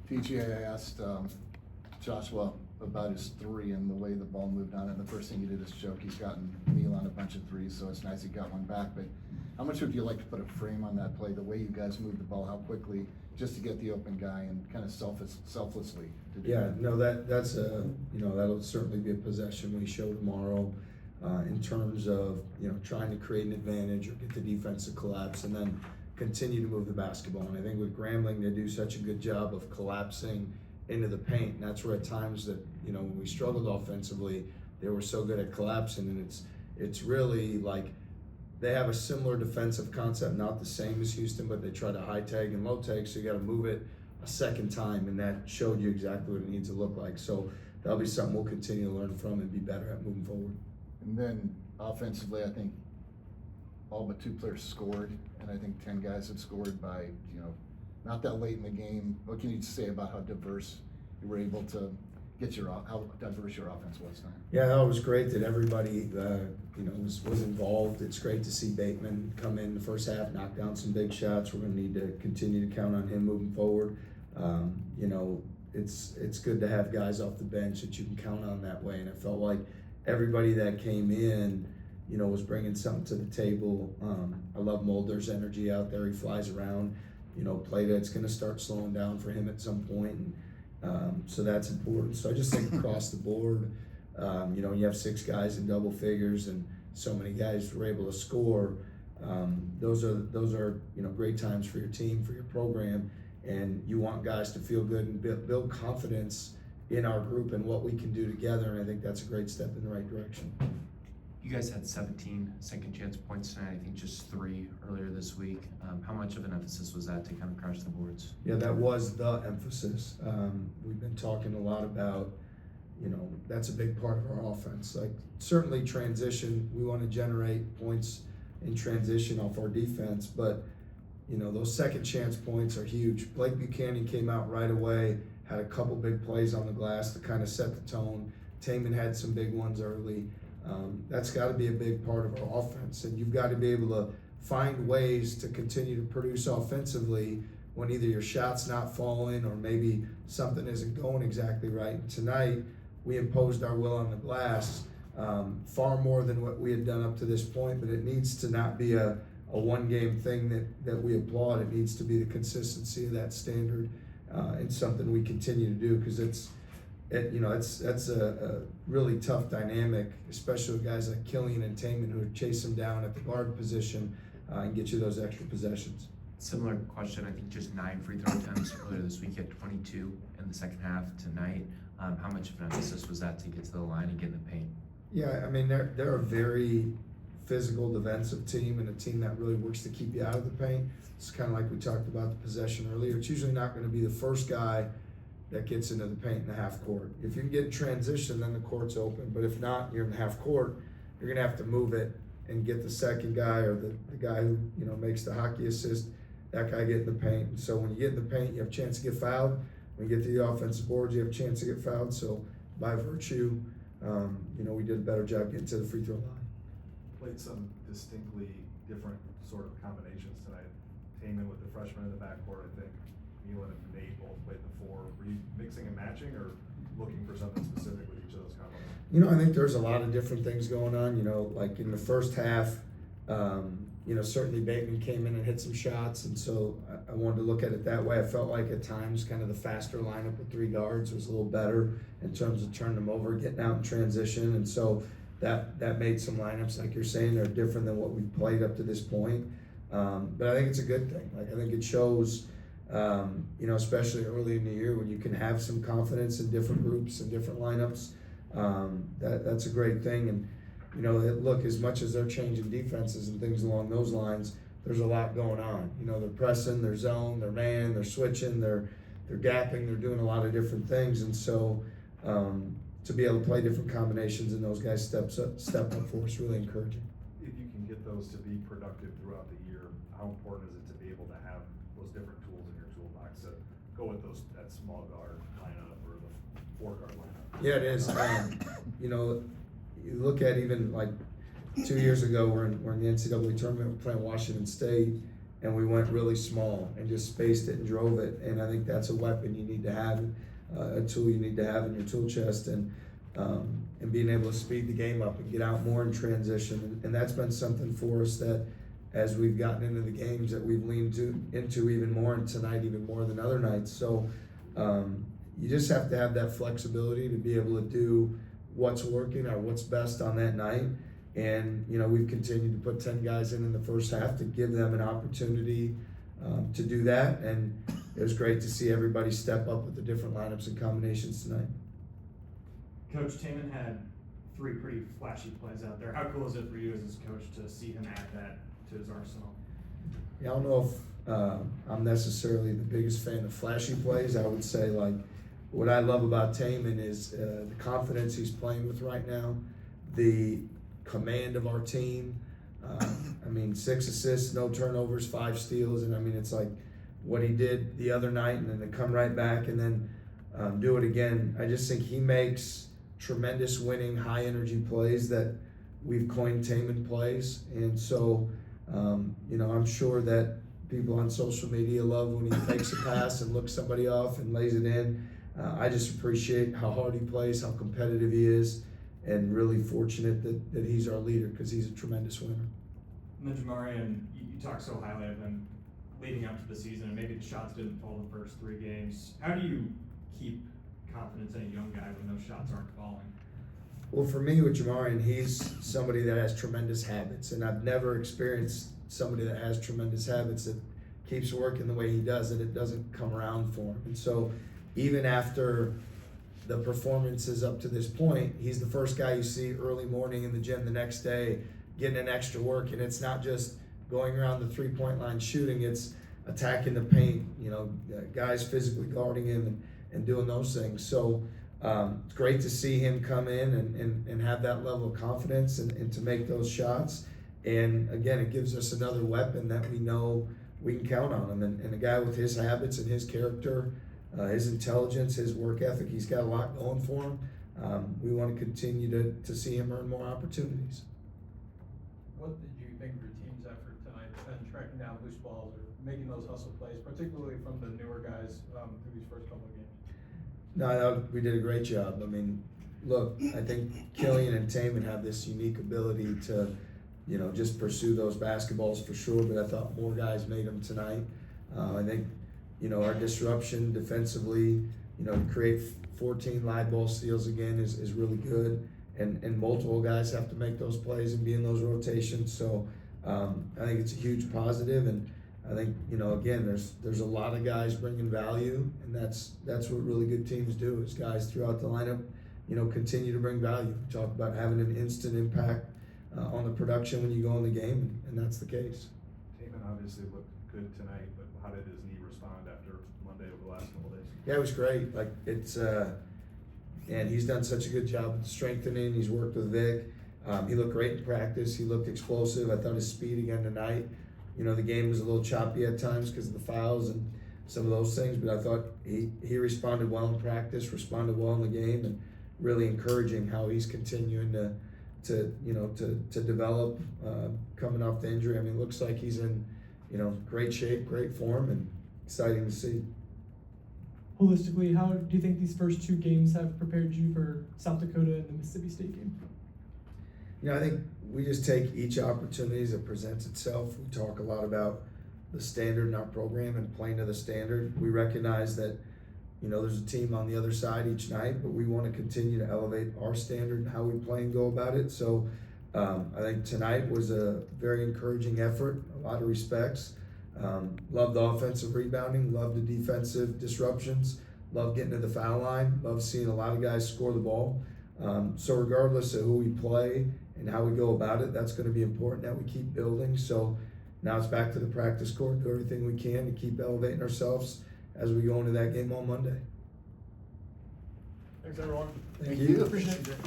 TJ, I asked Joshua about his three and the way the ball moved on it. And the first thing he did is joke he's gotten Neal on a bunch of threes, so it's nice he got one back. But how much would you like to put a frame on that play, the way you guys moved the ball, how quickly, just to get the open guy and kind of selflessly to do Yeah, that? no, that's that'll certainly be a possession we show tomorrow in terms of, trying to create an advantage or get the defense to collapse and then continue to move the basketball. And I think with Grambling, they do such a good job of collapsing into the paint. And that's where at times that, when we struggled offensively, they were so good at collapsing. And it's really like they have a similar defensive concept, not the same as Houston, but they try to high tag and low tag, so you got to move it a second time, and that showed you exactly what it needs to look like. So that'll be something we'll continue to learn from and be better at moving forward. And then offensively, I think all but 2 players scored, and I think 10 guys have scored by, not that late in the game. What can you say about how diverse you were able to get how diverse your offense was tonight? Yeah, it was great that everybody, was involved. It's great to see Bateman come in the first half, knock down some big shots. We're going to need to continue to count on him moving forward. It's good to have guys off the bench that you can count on that way. And it felt like everybody that came in, was bringing something to the table. I love Mulder's energy out there. He flies around. Play that's going to start slowing down for him at some point. And so that's important. So I just think across the board, you have 6 guys in double figures and so many guys were able to score. Those are great times for your team, for your program, and you want guys to feel good and build confidence in our group and what we can do together. And I think that's a great step in the right direction. You guys had 17 second chance points tonight, I think just 3 earlier this week. How much of an emphasis was that to kind of crash the boards? Yeah, that was the emphasis. We've been talking a lot about, that's a big part of our offense. Like certainly transition, we want to generate points in transition off our defense, but those second chance points are huge. Blake Buchanan came out right away, had a couple big plays on the glass to kind of set the tone. Taman had some big ones early. That's got to be a big part of our offense, and you've got to be able to find ways to continue to produce offensively when either your shot's not falling or maybe something isn't going exactly right. And tonight, we imposed our will on the glass far more than what we had done up to this point, but it needs to not be a one-game thing that we applaud. It needs to be the consistency of that standard and something we continue to do, because that's a really tough dynamic, especially with guys like Killian and Taman who chase them down at the guard position and get you those extra possessions. Similar question, I think just 9 free throw attempts earlier this week. You had 22 in the second half tonight. How much of an emphasis was that to get to the line and get in the paint? Yeah, I mean, they're a very physical defensive team and a team that really works to keep you out of the paint. It's kind of like we talked about the possession earlier. It's usually not going to be the first guy that gets into the paint in the half court. If you can get in transition, then the court's open. But if not, you're in half court, you're going to have to move it and get the second guy or the guy who makes the hockey assist, that guy get in the paint. And so when you get in the paint, you have a chance to get fouled. When you get to the offensive boards, you have a chance to get fouled. So by virtue, we did a better job getting to the free throw line. Played some distinctly different sort of combinations tonight. Taman with the freshman in the backcourt, I think. Neal and Nate both played the 4. Were you mixing and matching or looking for something specific with each of those combinations? I think there's a lot of different things going on. Like in the first half, certainly Bateman came in and hit some shots, and so I wanted to look at it that way. I felt like at times kind of the faster lineup with 3 guards was a little better in terms of turning them over, getting out in transition, and so that made some lineups, like you're saying, they're different than what we've played up to this point. But I think it's a good thing. Like I think it shows, especially early in the year when you can have some confidence in different groups and different lineups. That's a great thing. And look, as much as they're changing defenses and things along those lines, there's a lot going on. They're pressing, they're zone, they're man, they're switching, they're gapping, they're doing a lot of different things. And so to be able to play different combinations and those guys step up for us is really encouraging. If you can get those to be productive throughout the year, how important is it to be able to have those different tools in your toolbox to go with that small guard lineup or the 4 guard lineup? Yeah, it is. You look at even like 2 years ago, we're in the NCAA tournament, we're playing Washington State, and we went really small and just spaced it and drove it. And I think that's a weapon you need to have, a tool you need to have in your tool chest, and being able to speed the game up and get out more in transition. And that's been something for us that as we've gotten into the games that we've leaned into even more, and tonight even more than other nights. So you just have to have that flexibility to be able to do what's working or what's best on that night. And, you know, we've continued to put 10 guys in the first half to give them an opportunity to do that. And it was great to see everybody step up with the different lineups and combinations tonight. Coach Taman had 3 pretty flashy plays out there. How cool is it for you as his coach to see him add that to his arsenal? Yeah, I don't know if I'm necessarily the biggest fan of flashy plays. I would say, like, what I love about Taman is the confidence he's playing with right now, the command of our team. I mean, 6 assists, no turnovers, 5 steals, and I mean, it's like what he did the other night, and then to come right back and then do it again. I just think he makes tremendous winning, high energy plays that we've coined Taman plays. And so, you know, I'm sure that people on social media love when he fakes a pass and looks somebody off and lays it in. I just appreciate how hard he plays, how competitive he is, and really fortunate that he's our leader, because he's a tremendous winner. And then Jamarian, you talk so highly of him leading up to the season, and maybe the shots didn't fall the first 3 games. How do you keep confidence in a young guy when those shots aren't falling? Well, for me with Jamarian, he's somebody that has tremendous habits, and I've never experienced somebody that has tremendous habits that keeps working the way he does, and it doesn't come around for him. And so even after the performances up to this point, he's the first guy you see early morning in the gym the next day getting an extra work. And it's not just going around the 3-point line shooting, it's attacking the paint, you know, guys physically guarding him and doing those things. So it's great to see him come in and have that level of confidence and to make those shots. And again, it gives us another weapon that we know we can count on him. And a guy with his habits and his character, his intelligence, his work ethic, he's got a lot going for him. We want to continue to see him earn more opportunities. What did you think of your team's effort tonight and tracking down loose balls or making those hustle plays, particularly from the newer guys through these first couple of games? No, we did a great job. I mean, look, I think Killian and Taman have this unique ability to, you know, just pursue those basketballs for sure, but I thought more guys made them tonight. I think, you know, our disruption defensively, you know, to create 14 live ball steals again is really good. And multiple guys have to make those plays and be in those rotations. So I think it's a huge positive, and I think, you know, again, there's a lot of guys bringing value, and that's what really good teams do, is guys throughout the lineup, you know, continue to bring value. We talk about having an instant impact on the production when you go in the game, and that's the case. Taman obviously looked good tonight, but how did his knee respond after Monday over the last couple of days? Yeah, it was great. Like, it's and he's done such a good job with strengthening. He's worked with Vic. He looked great in practice. He looked explosive. I thought his speed again tonight. You know, the game was a little choppy at times because of the fouls and some of those things, but I thought he responded well in practice, responded well in the game, and really encouraging how he's continuing to develop coming off the injury. I mean, it looks like he's in, you know, great shape, great form, and exciting to see. Holistically, how do you think these first 2 games have prepared you for South Dakota and the Mississippi State game? You know, I think we just take each opportunity as it presents itself. We talk a lot about the standard in our program and playing to the standard. We recognize that, you know, there's a team on the other side each night, but we want to continue to elevate our standard and how we play and go about it. So I think tonight was a very encouraging effort, a lot of respects. Loved the offensive rebounding, loved the defensive disruptions, loved getting to the foul line, loved seeing a lot of guys score the ball. So regardless of who we play and how we go about it, that's going to be important that we keep building. So now it's back to the practice court, do everything we can to keep elevating ourselves as we go into that game on Monday. Thanks, everyone. Thank you. Appreciate it.